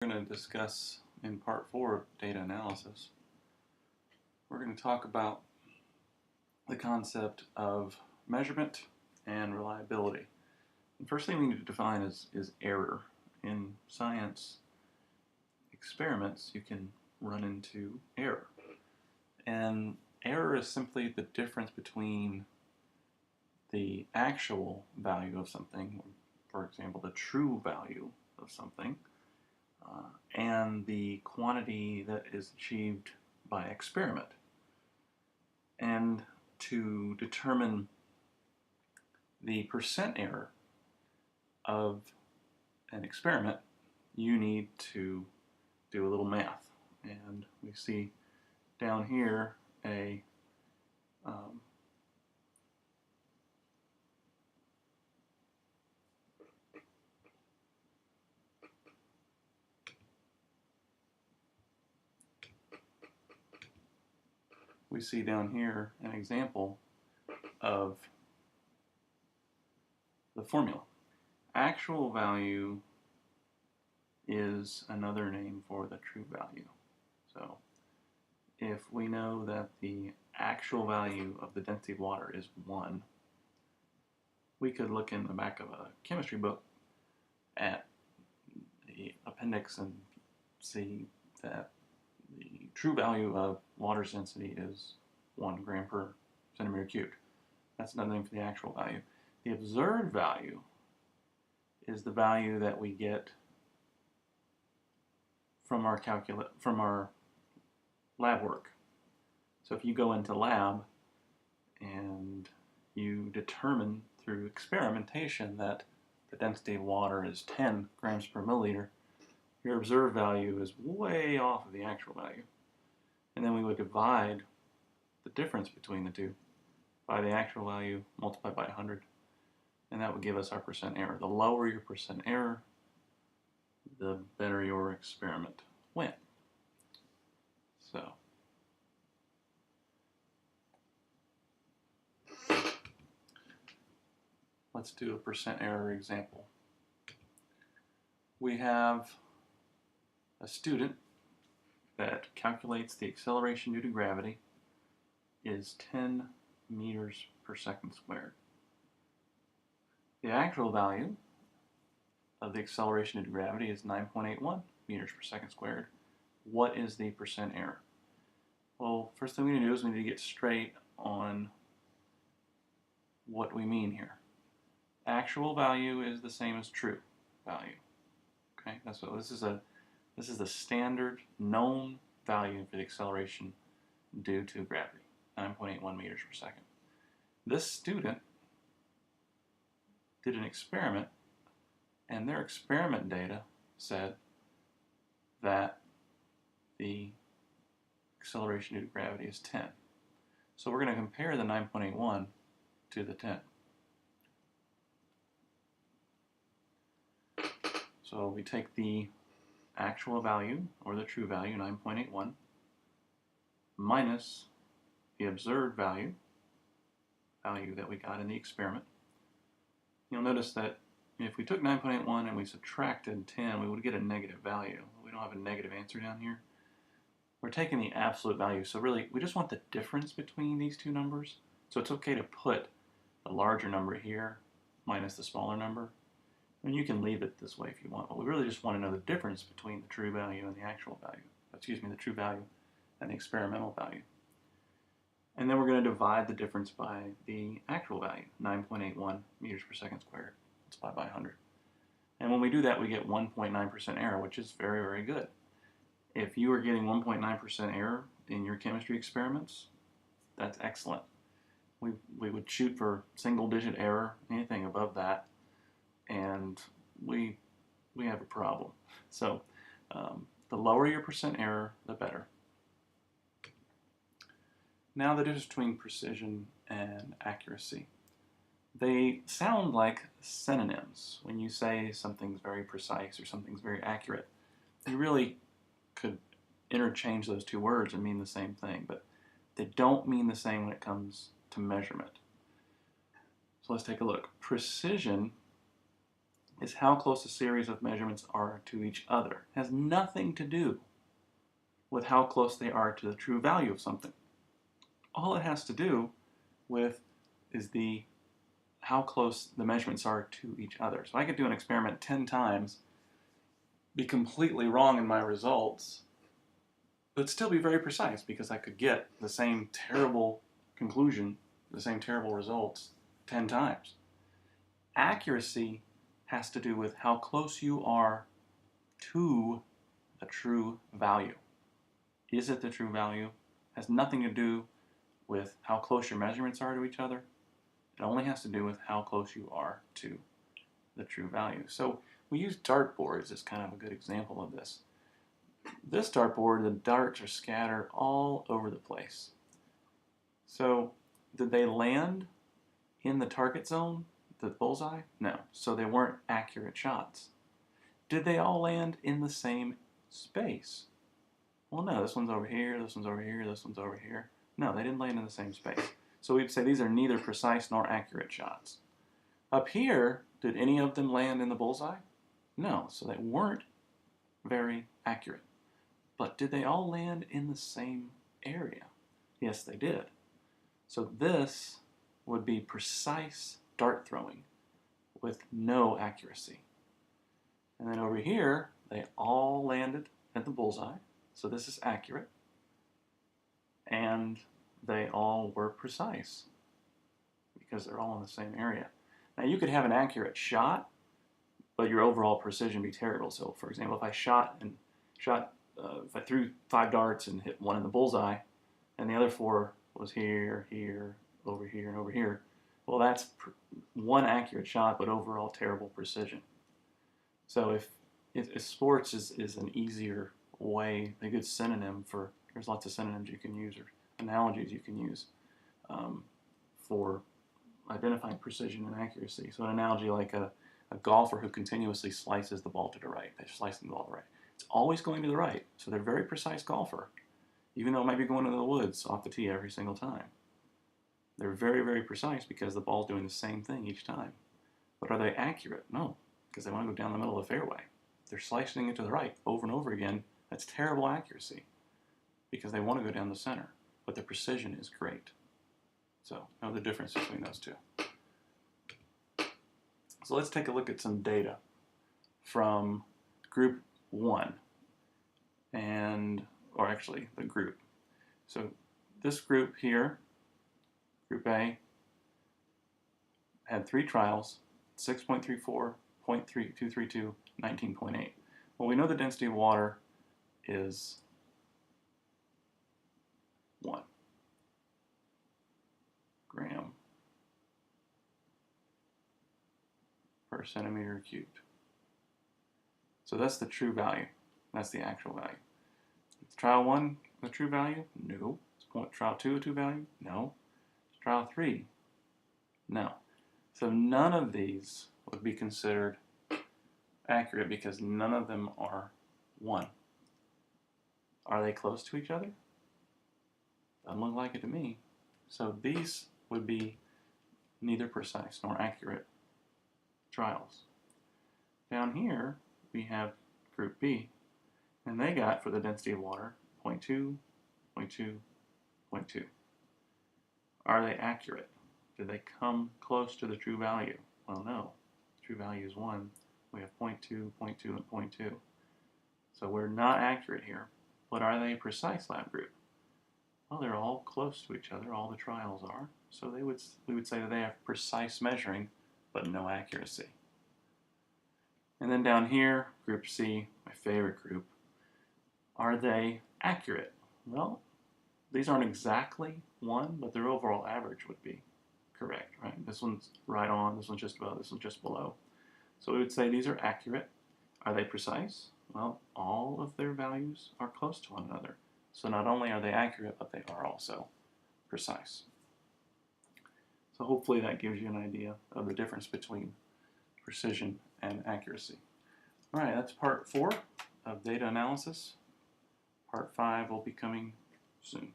We're going to discuss in part 4 of data analysis. We're going to talk about the concept of measurement and reliability. The first thing we need to define is error. In science experiments, you can run into error. And error is simply the difference between the actual value of something, for example, the true value of something, and the quantity that is achieved by experiment. And to determine the percent error of an experiment, you need to do a little math. And we see down here a an example of the formula. Actual value is another name for the true value. So if we know that the actual value of the density of water is 1, we could look in the back of a chemistry book at the appendix and see that the true value of water's density is 1 gram per centimeter cubed. That's another name for the actual value. The observed value is the value that we get from our lab work. So if you go into lab and you determine through experimentation that the density of water is 10 grams per milliliter, your observed value is way off of the actual value. And then we would divide the difference between the two by the actual value multiplied by 100, and that would give us our percent error. The lower your percent error, the better your experiment went. So let's do a percent error example. We have a student that calculates the acceleration due to gravity is 10 meters per second squared. The actual value of the acceleration due to gravity is 9.81 meters per second squared. What is the percent error? Well, first thing we need to do is we need to get straight on what we mean here. Actual value is the same as true value. Okay, that's what this is the standard known value for the acceleration due to gravity, 9.81 meters per second. This student did an experiment, and their experiment data said that the acceleration due to gravity is 10. So we're going to compare the 9.81 to the 10. So we take the actual value, or the true value, 9.81, minus the observed value that we got in the experiment. You'll notice that if we took 9.81 and we subtracted 10, we would get a negative value. We don't have a negative answer down here. We're taking the absolute value, so really we just want the difference between these two numbers. So it's okay to put the larger number here minus the smaller number. And you can leave it this way if you want, but we really just want to know the difference between the true value and the actual value. The true value and the experimental value. And then we're going to divide the difference by the actual value, 9.81 meters per second squared. Multiplied by 100. And when we do that, we get 1.9% error, which is very, very good. If you are getting 1.9% error in your chemistry experiments, that's excellent. We would shoot for single-digit error, anything above that, and we have a problem. So the lower your percent error, the better. Now the difference between precision and accuracy. They sound like synonyms. When you say something's very precise or something's very accurate, you really could interchange those two words and mean the same thing, but they don't mean the same when it comes to measurement. So let's take a look. Precision is how close a series of measurements are to each other. It has nothing to do with how close they are to the true value of something. All it has to do with is how close the measurements are to each other. So I could do an experiment 10 times, be completely wrong in my results, but still be very precise because I could get the same terrible conclusion, the same terrible results 10 times. Accuracy has to do with how close you are to the true value. Is it the true value? It has nothing to do with how close your measurements are to each other. It only has to do with how close you are to the true value. So we use dartboards as kind of a good example of this. This dartboard, the darts are scattered all over the place. So did they land in the target zone, the bullseye? No. So they weren't accurate shots. Did they all land in the same space? Well, no. This one's over here, this one's over here, this one's over here. No, they didn't land in the same space. So we'd say these are neither precise nor accurate shots. Up here, did any of them land in the bullseye? No, so they weren't very accurate. But did they all land in the same area? Yes, they did. So this would be precise dart throwing with no accuracy. And then over here, they all landed at the bullseye. So this is accurate. And they all were precise because they're all in the same area. Now you could have an accurate shot, but your overall precision be terrible. So for example, if I if I threw 5 darts and hit one in the bullseye, and the other 4 was here, here, over here, and over here, well, that's one accurate shot, but overall terrible precision. So if sports is an easier way, a good synonym for, there's lots of synonyms you can use or analogies you can use for identifying precision and accuracy. So an analogy like a golfer who continuously slices the ball to the right. They're slicing the ball to the right. It's always going to the right. So they're a very precise golfer, even though it might be going into the woods off the tee every single time. They're very, very precise because the ball's doing the same thing each time. But are they accurate? No, because they want to go down the middle of the fairway. They're slicing it to the right over and over again. That's terrible accuracy because they want to go down the center, but the precision is great. So know the difference between those two. So let's take a look at some data from group 1, or actually the group. So this group here, group A, had 3 trials, 6.34, 0.3232, 19.8. Well, we know the density of water is 1 gram per centimeter cubed. So that's the true value. That's the actual value. Is trial 1 the true value? No. Is trial 2 a true value? No. Is trial 3? No. So none of these would be considered accurate because none of them are 1. Are they close to each other? Doesn't look like it to me. So these would be neither precise nor accurate trials. Down here we have group B, and they got for the density of water 0.2, 0.2, 0.2. Are they accurate? Did they come close to the true value? Well, no. The true value is 1. We have 0.2, 0.2, and 0.2. So we're not accurate here. But are they a precise lab group? Well, they're all close to each other. All the trials are. So we would say that they have precise measuring, but no accuracy. And then down here, group C, my favorite group. Are they accurate? Well, these aren't exactly 1, but their overall average would be correct, right? This one's right on, this one's just above, this one's just below. So we would say these are accurate. Are they precise? Well, all of their values are close to one another. So not only are they accurate, but they are also precise. So hopefully that gives you an idea of the difference between precision and accuracy. All right, that's part 4 of data analysis. Part 5 will be coming soon.